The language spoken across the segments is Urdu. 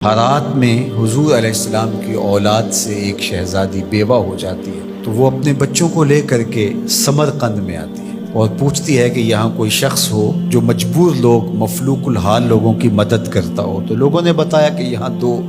حارات میں حضور علیہ السلام کی اولاد سے ایک شہزادی بیوہ ہو جاتی ہے تو وہ اپنے بچوں کو لے کر کے سمرقند میں آتی ہے اور پوچھتی ہے کہ یہاں کوئی شخص ہو جو مجبور لوگ مفلوک الحال لوگوں کی مدد کرتا ہو۔ تو لوگوں نے بتایا کہ یہاں دو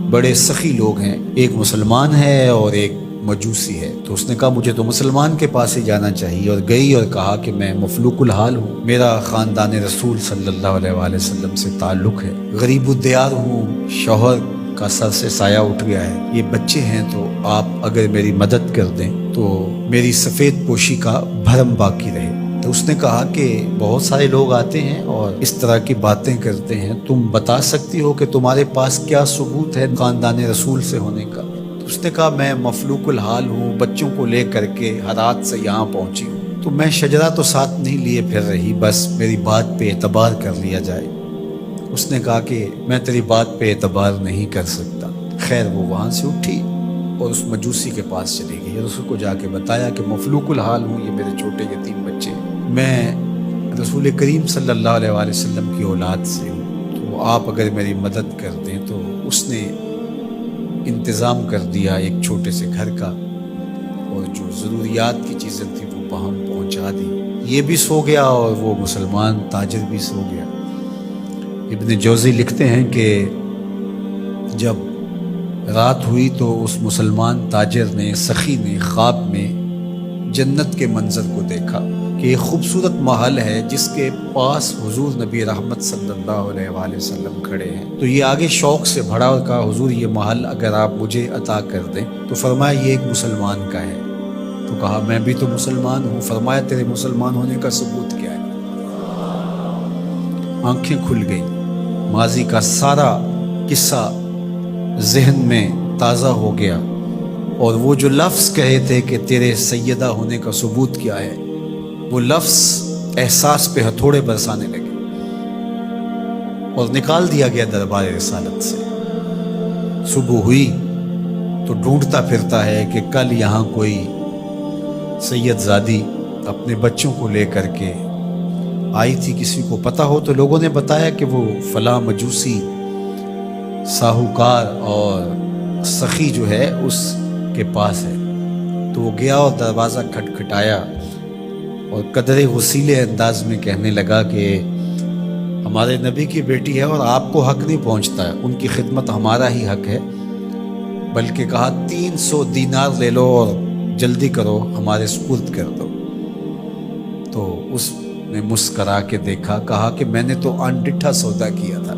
بڑے سخی لوگ ہیں، ایک مسلمان ہے اور ایک مجوسی ہے۔ تو اس نے کہا مجھے تو مسلمان کے پاس ہی جانا چاہیے، اور گئی اور کہا کہ میں مفلوک الحال ہوں، میرا خاندان رسول صلی اللہ علیہ وآلہ وسلم سے تعلق ہے، غریب الدیار ہوں، شوہر کا سر سے سایہ اٹھ گیا ہے، یہ بچے ہیں، تو آپ اگر میری مدد کر دیں تو میری سفید پوشی کا بھرم باقی رہے۔ تو اس نے کہا کہ بہت سارے لوگ آتے ہیں اور اس طرح کی باتیں کرتے ہیں، تم بتا سکتی ہو کہ تمہارے پاس کیا ثبوت ہے خاندان رسول سے ہونے کا؟ تو اس نے کہا میں مفلوک الحال ہوں، بچوں کو لے کر کے ہرات سے یہاں پہنچی ہوں، تو میں شجرہ تو ساتھ نہیں لیے پھر رہی، بس میری بات پہ اعتبار کر لیا جائے۔ اس نے کہا کہ میں تیری بات پہ اعتبار نہیں کر سکتا۔ خیر وہ وہاں سے اٹھی اور اس مجوسی کے پاس چلی گئی اور اس کو جا کے بتایا کہ مفلوک الحال ہوں، یہ میرے چھوٹے یتیم بچے ہیں، میں رسول کریم صلی اللہ علیہ وآلہ وسلم کی اولاد سے ہوں، تو آپ اگر میری مدد کر دیں۔ تو اس نے انتظام کر دیا ایک چھوٹے سے گھر کا، اور جو ضروریات کی چیزیں تھیں وہ وہاں پہنچا دی۔ یہ بھی سو گیا اور وہ مسلمان تاجر بھی سو گیا۔ ابن جوزی لکھتے ہیں کہ جب رات ہوئی تو اس مسلمان تاجر نے، سخی نے، خواب میں جنت کے منظر کو دیکھا کہ ایک خوبصورت محل ہے جس کے پاس حضور نبی رحمت صلی اللہ علیہ وآلہ وسلم کھڑے ہیں۔ تو یہ آگے شوق سے بھرا اور کہا حضور یہ محل اگر آپ مجھے عطا کر دیں۔ تو فرمایا یہ ایک مسلمان کا ہے۔ تو کہا میں بھی تو مسلمان ہوں۔ فرمایا تیرے مسلمان ہونے کا ثبوت کیا ہے؟ آنکھیں کھل گئیں، ماضی کا سارا قصہ ذہن میں تازہ ہو گیا، اور وہ جو لفظ کہے تھے کہ تیرے سیدہ ہونے کا ثبوت کیا ہے، وہ لفظ احساس پہ ہتھوڑے برسانے لگے اور نکال دیا گیا دربار رسالت سے۔ صبح ہوئی تو ڈھونڈتا پھرتا ہے کہ کل یہاں کوئی سید زادی اپنے بچوں کو لے کر کے آئی تھی، کسی کو پتہ ہو تو لوگوں نے بتایا کہ وہ فلاں مجوسی ساہوکار اور سخی جو ہے اس کے پاس ہے۔ تو وہ گیا اور دروازہ کھٹکھٹایا اور قدرے غسیلے انداز میں کہنے لگا کہ ہمارے نبی کی بیٹی ہے اور آپ کو حق نہیں پہنچتا ہے، ان کی خدمت ہمارا ہی حق ہے، بلکہ کہا 300 دینار لے لو اور جلدی کرو ہمارے سپرد کر دو۔ تو اس نے مسکرا کے دیکھا، کہا کہ میں نے تو انڈٹھا سودا کیا تھا،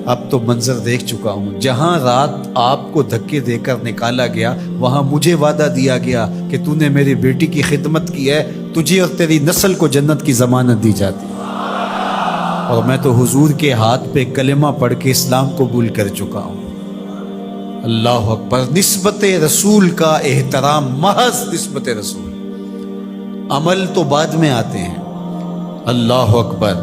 اب تو منظر دیکھ چکا ہوں، جہاں رات آپ کو دھکے دے کر نکالا گیا وہاں مجھے وعدہ دیا گیا کہ تو نے میری بیٹی کی خدمت کی ہے، تجھے اور تیری نسل کو جنت کی ضمانت دی جاتی، اور میں تو حضور کے ہاتھ پہ کلمہ پڑھ کے اسلام قبول کر چکا ہوں۔ اللہ اکبر۔ نسبت رسول کا احترام، محض نسبت رسول، عمل تو بعد میں آتے ہیں۔ اللہ اکبر۔